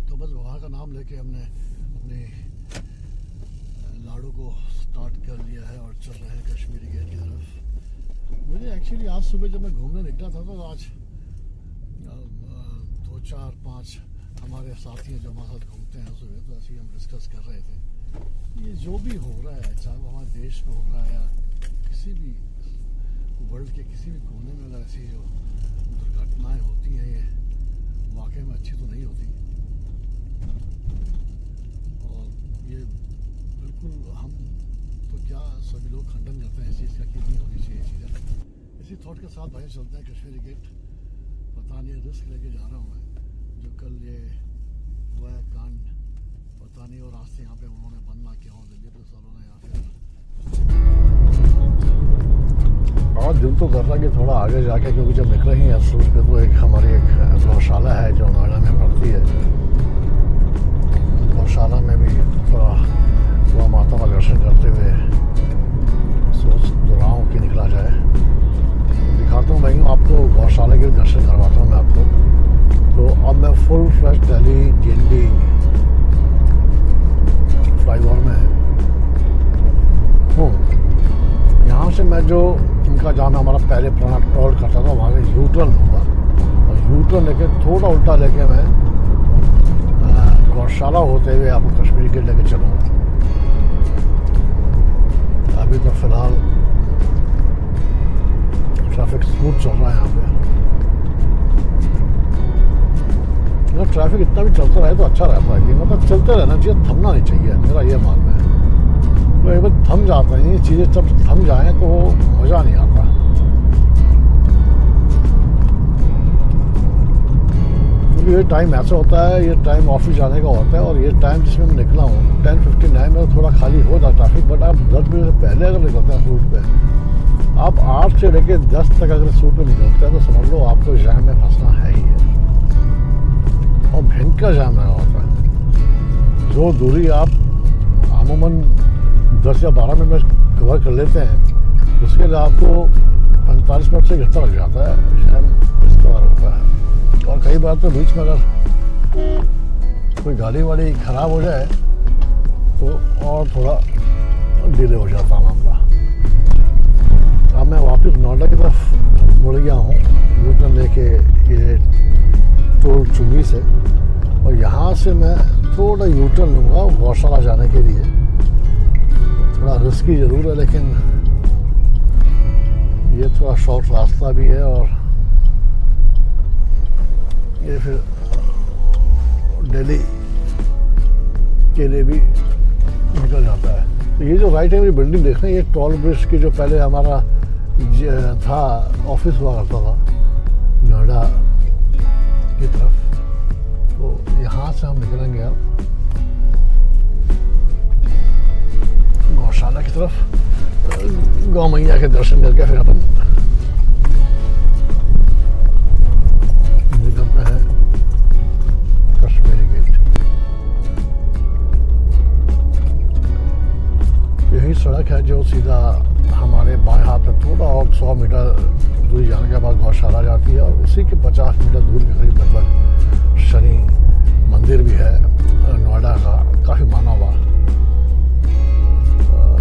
तो बस वहाँ का नाम लेके हमने अपने लाड़ू को स्टार्ट कर लिया है और चल रहे हैं कश्मीरी गेट की तरफ। मुझे एक्चुअली आज सुबह जब मैं घूमने निकला था तो आज 2 4 5 हमारे साथी हैं जो हमारे साथ घूमते हैं सुबह, तो ऐसे ही हम डिस्कस कर रहे थे ये जो भी हो रहा है, चाहे वो हमारे देश में हो रहा है या किसी भी वर्ल्ड के किसी भी कोने में, अगर ऐसी जो दुर्घटनाएं होती हैं ये वाकई में अच्छी तो नहीं होती। और ये बिल्कुल हम तो क्या सभी लोग खंडन करते हैं इस चीज़ का कि नहीं होनी चाहिए चीज़ें। इसी थॉट के साथ भाई चलते हैं कश्मीरी गेट। पता नहीं रिस्क लेके जा रहा हूँ मैं, जो कल ये हुआ है कांड, पता नहीं और रास्ते यहाँ पे उन्होंने बंद ना किया हो दिल्ली पुलिस वालों ने यहाँ पे। और दिल तो कर रहा कि थोड़ा आगे जाके, क्योंकि जब निकले ही हैं सूट पे तो एक हमारी एक गौशाला है जो नोएडा में पड़ती है, गौशाला में भी थोड़ा वहाँ माता का दर्शन करते हुए सोच रहा हूँ कि निकला जाए। दिखाता हूँ भाई आपको, गौशाला के दर्शन करवाता हूँ मैं आपको। तो अब मैं full flash Delhi DND flyover में हूँ। यहाँ से मैं जो इनका जहाँ मैं हमारा पहले पुराना टोल करता था वहाँ से U-टर्न लूँगा और U-टर्न लेके थोड़ा उल्टा लेके मैं गौशाला होते हुए आपको कश्मीरी गेट लेके चलूँगा। अभी तो फिलहाल ट्रैफिक स्मूथ चल रहा है यहाँ पे। अगर ट्रैफिक इतना भी चलता रहे तो अच्छा रहता है कि मतलब चलते रहना चाहिए, थमना नहीं चाहिए, मेरा ये मानना है। तो एक बार थम जाते हैं ये चीज़ें, जब थम जाएँ तो मज़ा नहीं आता। क्योंकि ये टाइम ऐसा होता है, ये टाइम ऑफिस जाने का होता है और ये टाइम जिसमें मैं निकला हूँ 10:59 में थोड़ा खाली हो जाता ट्रैफिक। बट आप 10 बजे से पहले अगर निकलते हैं रूट पे, आप 8 से लेकर 10 तक अगर इस रूट पे निकलते हैं तो समझ लो आपको जाम में फंसना है ही है, और भयंकर जाम लगा होता है। जो दूरी आप अमूमन 10 या 12 मिनट में कवर कर लेते हैं, उसके लिए आपको 45 मिनट से घंटा लग जाता है। जाम इस तरह होता है। और कई बार तो बीच में अगर कोई गाड़ी वाड़ी ख़राब हो जाए तो और थोड़ा डिले हो जाता है मामला। अब मैं वापस नोएडा की तरफ मुड़ गया हूँ U-टर्न लेके ये टोल चुंगी से, और यहाँ से मैं थोड़ा U-टर्न लूँगा गौशाला जाने के लिए। थोड़ा रिस्की ज़रूर है लेकिन ये थोड़ा शॉर्ट रास्ता भी है और ये फिर दिल्ली के लिए भी निकल जाता है। तो ये जो राइट है मेरी बिल्डिंग देख रहे हैं, ये टोल ब्रिज की जो पहले हमारा था ऑफिस हुआ करता था नोएडा की तरफ, तो यहाँ से हम निकलेंगे अब गौशाला की तरफ, गौ मैया के दर्शन करके फिर अपन निकलते हैं कश्मीरी गेट। यही सड़क है जो सीधा हमारे बाएं हाथ में थोड़ा और 100 मीटर दूरी जाने के बाद गौशाला जाती है, और उसी के 50 मीटर दूर के करीब लगभग शनि मंदिर भी है नोएडा का, काफ़ी माना हुआ।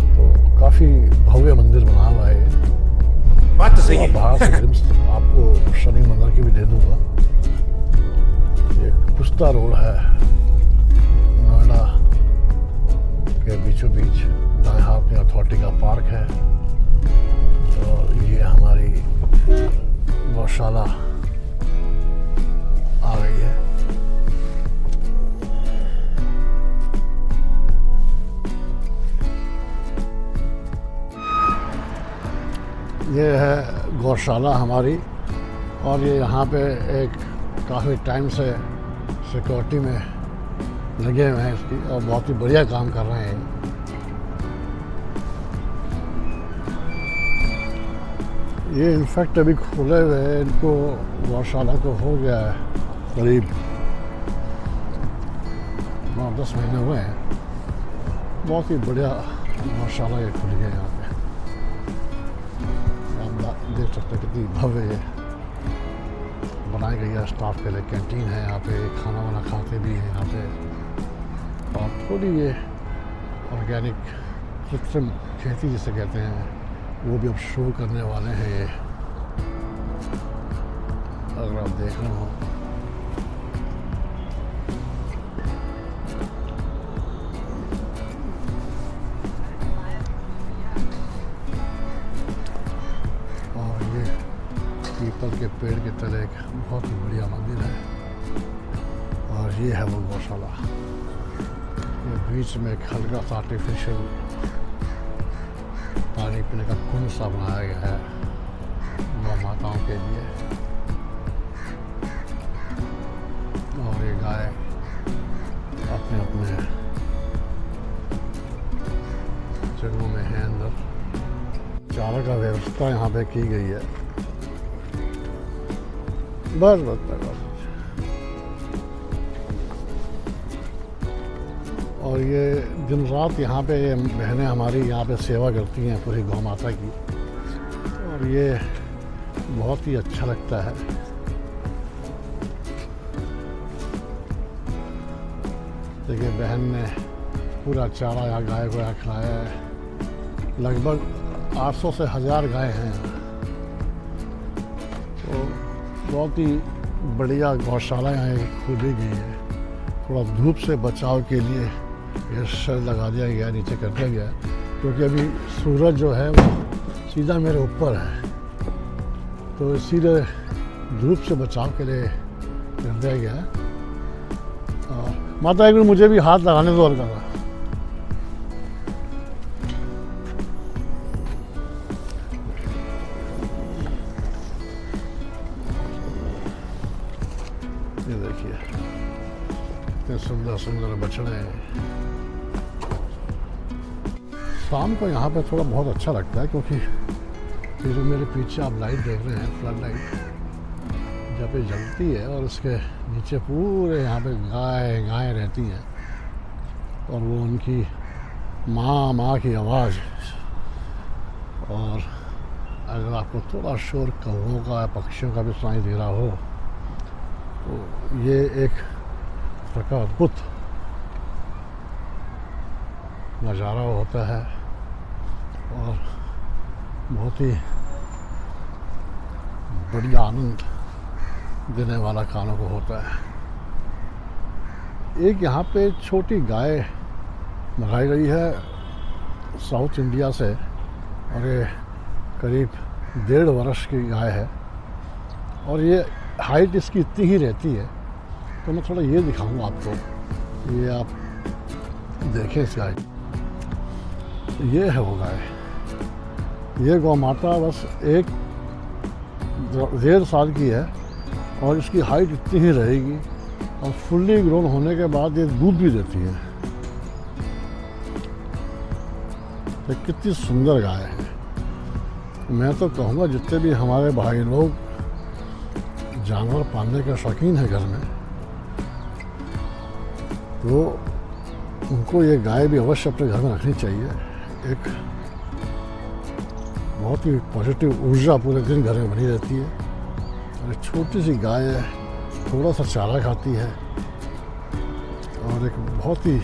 तो काफ़ी भव्य मंदिर बना हुआ है। बात तो सही है। बाहर से ग्लिम्स आपको शनि मंदिर की भी दे दूंगा। एक पुस्ता रोड है नोएडा के बीचों बीच, दाएं हाथ में अथॉरिटी का पार्क है और ये हमारी गौशाला आ गई है। ये है गौशाला हमारी, और ये यहाँ पे एक काफ़ी टाइम से सिक्योरिटी में लगे हुए हैं इसकी, और बहुत ही बढ़िया काम कर रहे हैं। ये इनफैक्ट अभी खोले हुए हैं, इनको गौशाला को हो गया है करीब 9-10 महीने हुए हैं। बहुत ही बढ़िया गौशाला ये खुली है यहाँ पे, आप देख सकते हैं कितनी भव्य है। बनाई गई है स्टाफ के लिए, कैंटीन है यहाँ पे, खाना वाना खाते भी हैं यहाँ पे। और थोड़ी ये ऑर्गेनिक कृत्रिम खेती जिसे कहते हैं वो भी अब शुरू करने वाले हैं ये, अगर आप देख रहे हो। और ये पीपल के पेड़ के तले एक बहुत ही बढ़िया मंदिर है, और ये है वो गौशाला। ये बीच में एक हल्का सा आर्टिफिशियल पानी पीने का कुंड सा बनाया गया है गौ माताओं के लिए। और ये गाय अपने अपने जगहों में है अंदर। चारा का व्यवस्था यहाँ पे की गई है। बस बस बस बस। और ये दिन रात यहाँ पे ये बहनें हमारी यहाँ पे सेवा करती हैं पूरी गौ माता की, और ये बहुत ही अच्छा लगता है। देखिए बहन ने पूरा चारा यहाँ गाय को यहाँ खिलाया है। लगभग 800 से 1000 गाय हैं। तो बहुत ही बढ़िया गौशाला यहाँ खोली गई है। थोड़ा धूप से बचाव के लिए ये शेड लगा दिया गया, नीचे कर दिया गया, क्योंकि अभी सूरज जो है वो सीधा मेरे ऊपर है, तो इसीलिए धूप से बचाव के लिए कर दिया गया है। माता एक मिनट मुझे भी हाथ लगाने दो और करना। ये देखिए कितने सुंदर सुंदर बछड़े हैं। शाम को यहाँ पे थोड़ा बहुत अच्छा लगता है, क्योंकि ये जो मेरे पीछे आप लाइट देख रहे हैं, फ्लड लाइट जब ये जलती है और उसके नीचे पूरे यहाँ पे गाय रहती हैं, और वो उनकी माँ की आवाज़। और अगर आपको थोड़ा शोर कौवों का, पक्षियों का भी सुनाई दे रहा हो, तो ये एक प्रकार अद्भुत नज़ारा होता है और बहुत ही बढ़िया आनंद देने वाला कानों को होता है। एक यहाँ पे छोटी गाय मंगाई गई है साउथ इंडिया से, और ये करीब 1.5 वर्ष की गाय है, और ये हाइट इसकी इतनी ही रहती है। तो मैं थोड़ा ये दिखाऊंगा आपको, ये आप देखें इस गाय। ये है वो गाय। ये गौ माता बस 1.5 साल की है, और इसकी हाइट इतनी ही रहेगी, और फुल्ली ग्रोन होने के बाद ये दूध भी देती है। ये कितनी सुंदर गाय है। मैं तो कहूँगा जितने भी हमारे भाई लोग जानवर पालने के शौकीन हैं घर में, तो उनको ये गाय भी अवश्य अपने घर में रखनी चाहिए। एक बहुत ही पॉजिटिव ऊर्जा पूरे दिन घर में बनी रहती है। और एक छोटी सी गाय है, थोड़ा सा चारा खाती है, और एक बहुत ही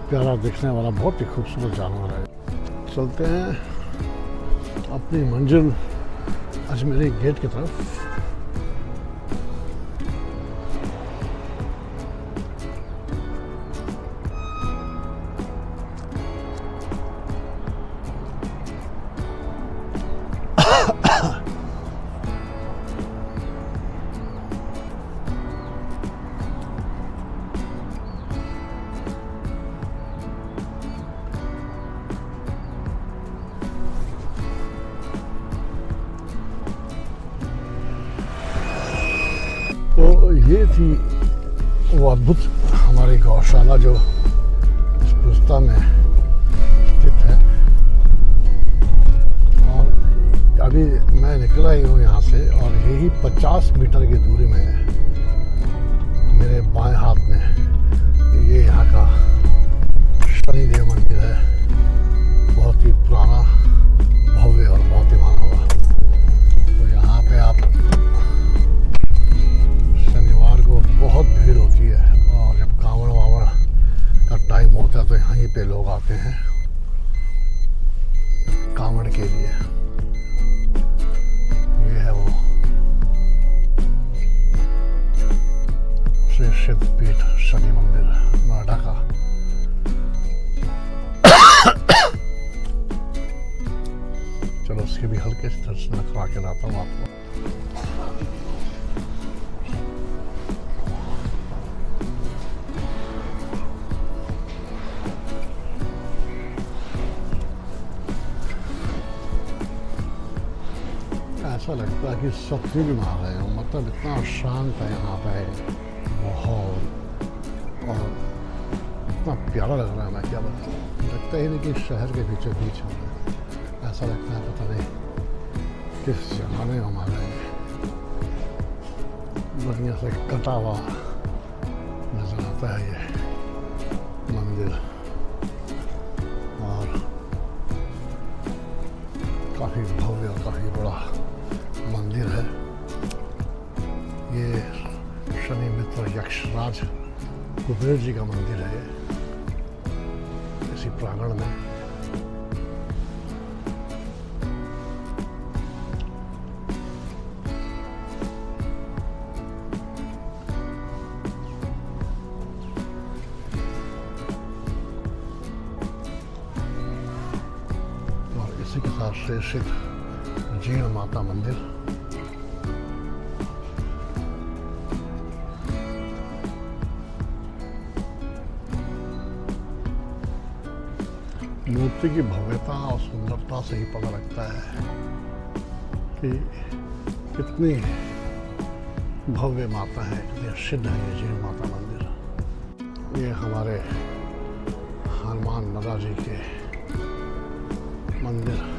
प्यारा दिखने वाला बहुत ही खूबसूरत जानवर है। चलते हैं अपनी मंजिल अजमेरी गेट की तरफ। तो ये थी वो अद्भुत हमारी गौशाला जो इस पुस्ता में स्थित है। और अभी मैं निकला ही हूँ यहाँ से, और यही 50 मीटर की दूरी में है मेरे बाएं हाथ में ये यहाँ का शनिदेव मंदिर है। बहुत ही पुराना, भव्य और बहुत ही माना हुआ। खिलाता हूँ आपको। ऐसा लगता है कि सत्य भी मार रहे हो, मतलब इतना शांत है यहाँ पे माहौल, और इतना प्यारा लग रहा है, मैं क्या बताऊँ। लगता ही नहीं कि शहर के बीचों बीच हूँ। ऐसा लगता है पता नहीं किस जमाने में हम आ गए हैं। दुनिया से कटा हुआ नजर आता है ये मंदिर, और काफ़ी भव्य और काफ़ी बड़ा मंदिर है। ये शनि मित्र यक्षराज कुबेर जी का मंदिर है इसी प्रांगण में। और इसी के साथ श्रेष्ठ जीर्ण माता मंदिर, मूर्ति की भव्यता और सुंदरता से ही पता लगता है कि कितनी भव्य माता है, कितनी सिद्ध है ये जीर्ण माता मंदिर। ये हमारे हनुमान नदा जी के मंदिर।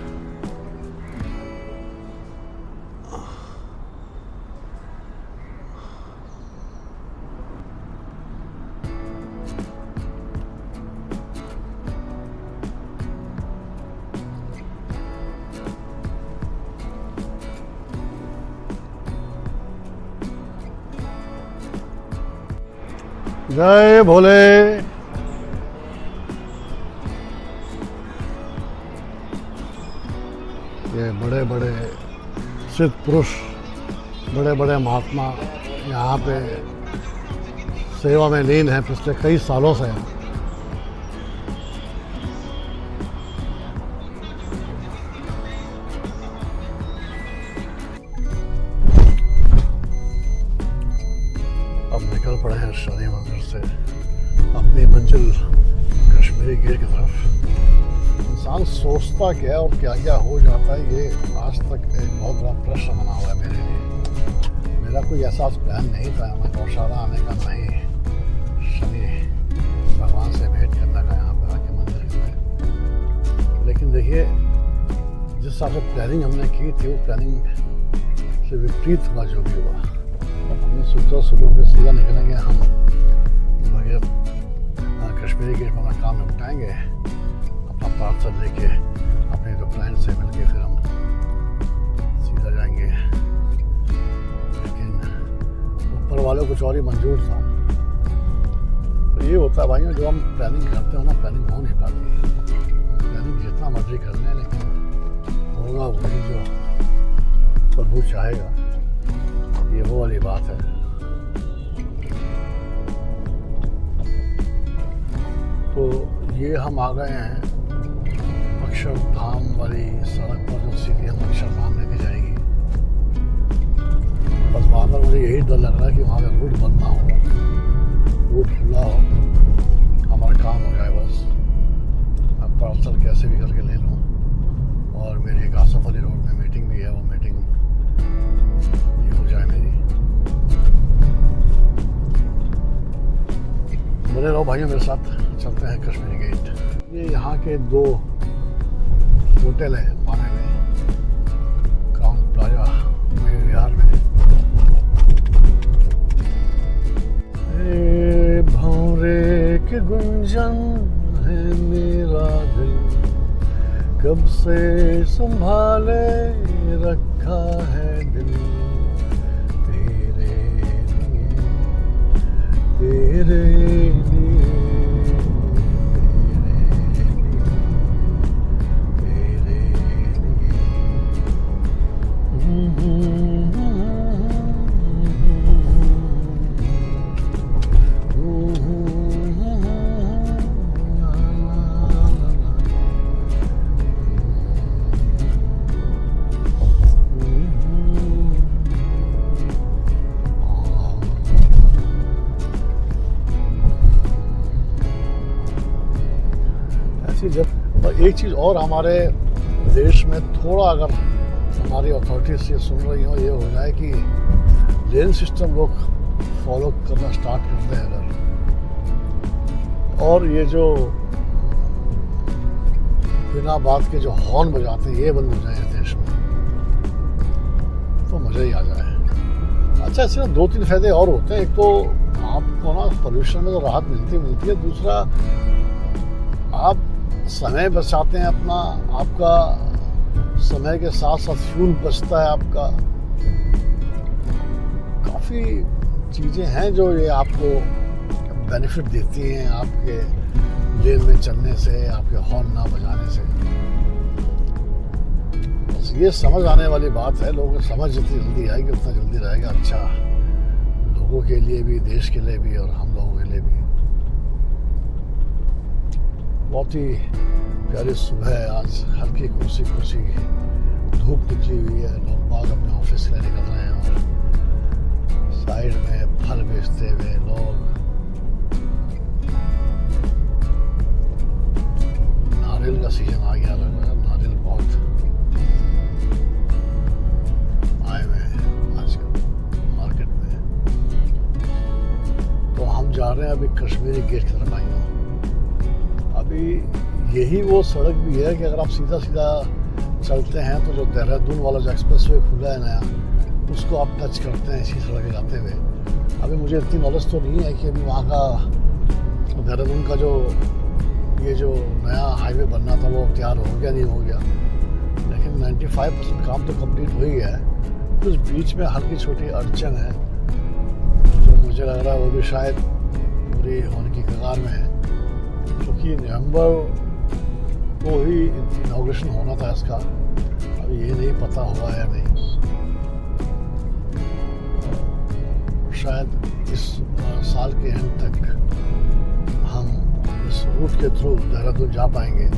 जय भोले। ये बड़े बड़े सिद्ध पुरुष, बड़े बड़े महात्मा यहाँ पे सेवा में लीन हैं पिछले कई सालों से। अब निकल पड़े हैं शनि मंदिर से अपनी मंजिल कश्मीरी गेट की तरफ। इंसान सोचता क्या और क्या क्या हो जाता है, ये आज तक एक बहुत बड़ा प्रश्न बना हुआ है मेरे लिए। मेरा कोई ऐसा प्लान नहीं था मैं गौशाला आने का, नहीं शनि भगवान से भेंट करने का यहाँ पे आके मंदिर में। लेकिन देखिए जिस हिसाब से प्लानिंग हमने की थी वो प्लानिंग से विपरीत हुआ जो भी हुआ। हमने सोचा सुबह के सीधा निकलेंगे हम बगैर कश्मीरी गेट में अपना काम निपटाएंगे, अपना पार्सल लेके अपने जो क्लाइंट से मिलके फिर हम सीधा जाएंगे। लेकिन ऊपर वालों कुछ और ही मंजूर था। तो ये होता है भाइयों, जो हम प्लानिंग करते हो ना, प्लानिंग हो नहीं पाती। प्लानिंग जितना मर्जी कर लें लेकिन होगा वही जो प्रभु चाहेगा, ये वो वाली बात है। तो ये हम आ गए हैं अक्षरधाम वाली सड़क पर, जो सीधी हम अक्षरधाम लेके जाएगी। बस वहाँ पर मुझे यही डर लग रहा है कि वहाँ का रूट बंद ना हो, रूट खुला हो, हमारा काम हो जाए बस। मैं पार्सल कैसे भी करके ले लूँ। और मेरी एक आसफ अली रोड में मीटिंग भी है, वो मीटिंग ये हो जाए मेरी। बने रहो भाइयों मेरे साथ, चलते हैं कश्मीरी गेट। ये यहाँ के दो होटल है माने में, क्राउन प्लाजा मेरे बिहार में। भंवरे के गुंजन है मेरा दिल, कब से संभाले रखा है दिल, तेरे लिए तेरे लिए। एक चीज़ और हमारे देश में थोड़ा अगर हमारी अथॉरिटीज से सुन रही हो, ये हो जाए कि लेन सिस्टम लोग फॉलो करना स्टार्ट करते हैं अगर, और ये जो बिना बात के जो हॉर्न बजाते हैं ये बंद हो जाए देश में, तो मज़ा ही आ जाए। अच्छा, इससे 2-3 फायदे और होते हैं। एक तो आपको ना पोल्यूशन में तो राहत मिलती है, दूसरा आप समय बचाते हैं अपना, आपका समय के साथ साथ फ्यूल बचता है आपका। काफ़ी चीज़ें हैं जो ये आपको बेनिफिट देती हैं आपके लेन में चलने से, आपके हॉर्न ना बजाने से। बस ये समझ आने वाली बात है। लोगों को समझ जितनी जल्दी आएगी उतना जल्दी रहेगा अच्छा, लोगों के लिए भी, देश के लिए भी और हम लोगों के लिए भी। बहुत ही प्यारी सुबह है आज, हल्की खुशी धूप निकली हुई है। लोग बाग अपने ऑफिस के लिए निकल रहे हैं और साइड में फल बेचते हुए लोग, नारियल का सीजन आ गया, लग रहा है नारियल बहुत आए हुए हैं आजकल मार्केट में। तो हम जा रहे हैं अभी कश्मीरी गेट की तरफ आएंगे। अभी यही वो सड़क भी है कि अगर आप सीधा चलते हैं तो जो देहरादून वाला जो एक्सप्रेस वे खुला है नया, उसको आप टच करते हैं इसी सड़क जाते हुए। अभी मुझे इतनी नॉलेज तो नहीं है कि अभी वहाँ का देहरादून का जो ये जो नया हाईवे बनना था वो तैयार हो गया नहीं हो गया, लेकिन 95% काम तो कंप्लीट हो ही गया है। कुछ बीच में हल्की छोटी अड़चन है जो मुझे लग रहा है वो भी शायद पूरी होने की कगार में है, क्योंकि नवंबर को ही इनॉग्रेशन होना था इसका। अभी ये नहीं पता हुआ है नहीं, शायद इस साल के एंड तक हम इस रूट के थ्रू देहरादून जा पाएंगे।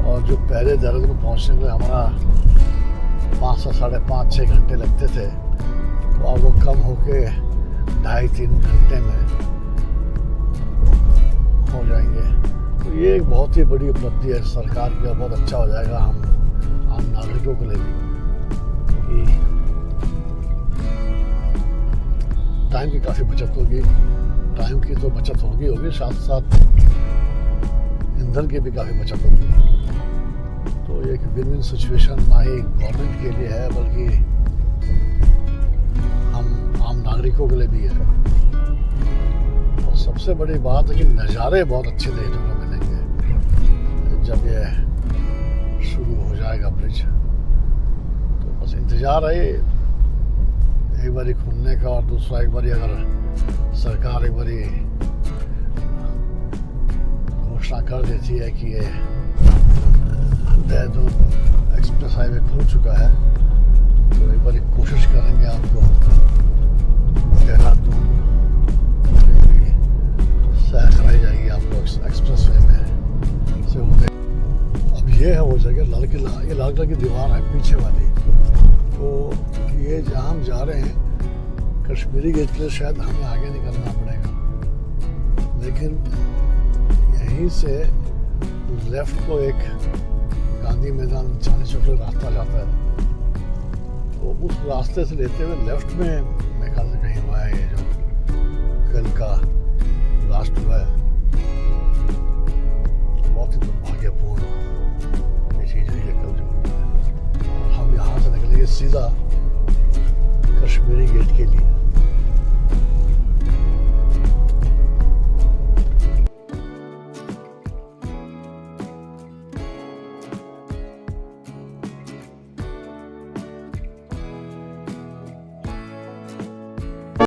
और जो पहले देहरादून पहुंचने में हमारा 5 से 5.5-6 घंटे लगते थे, तो अब वो कम होके 2.5-3 घंटे में हो जाएंगे। तो ये एक बहुत ही बड़ी उपलब्धि है सरकार की, और बहुत अच्छा हो जाएगा हम आम नागरिकों के लिए भी कि टाइम की काफ़ी बचत होगी। टाइम की तो बचत होगी, साथ साथ ईंधन की भी काफ़ी बचत होगी। तो ये एक विन-विन सिचुएशन ना ही गवर्नमेंट के लिए है बल्कि हम आम नागरिकों के लिए भी है। और सबसे बड़ी बात है कि नज़ारे बहुत अच्छे देखने को मिलेंगे जब ये शुरू हो जाएगा ब्रिज। तो बस इंतज़ार है एक बारी खुलने का, और दूसरा एक बारी अगर सरकार एक बारी घोषणा कर देती है कि ये देहरादून एक्सप्रेस हाईवे खुल चुका है, तो एक बारी कोशिश करेंगे आपको देहरादून की सैर कराई जाएगी आप लोग एक्सप्रेस वे में से होते। अब ये है वो जगह लाल किला, ये लाल किला की दीवार है पीछे वाली। तो ये जहाँ हम जा रहे हैं कश्मीरी गेट के लिए शायद हमें आगे निकलना पड़ेगा, लेकिन यहीं से लेफ्ट को एक गांधी मैदान चांदनी चौक का रास्ता जाता है। तो उस रास्ते से लेते हुए लेफ्ट में मेरे ख्याल से कहीं हुआ है ये जो कल का ब्लास्ट हुआ है। बहुत ही दुर्भाग्यपूर्ण ये चीज़ है, ये कल जो हुई है। हम यहाँ से निकलेंगे सीधा कश्मीरी गेट के लिए।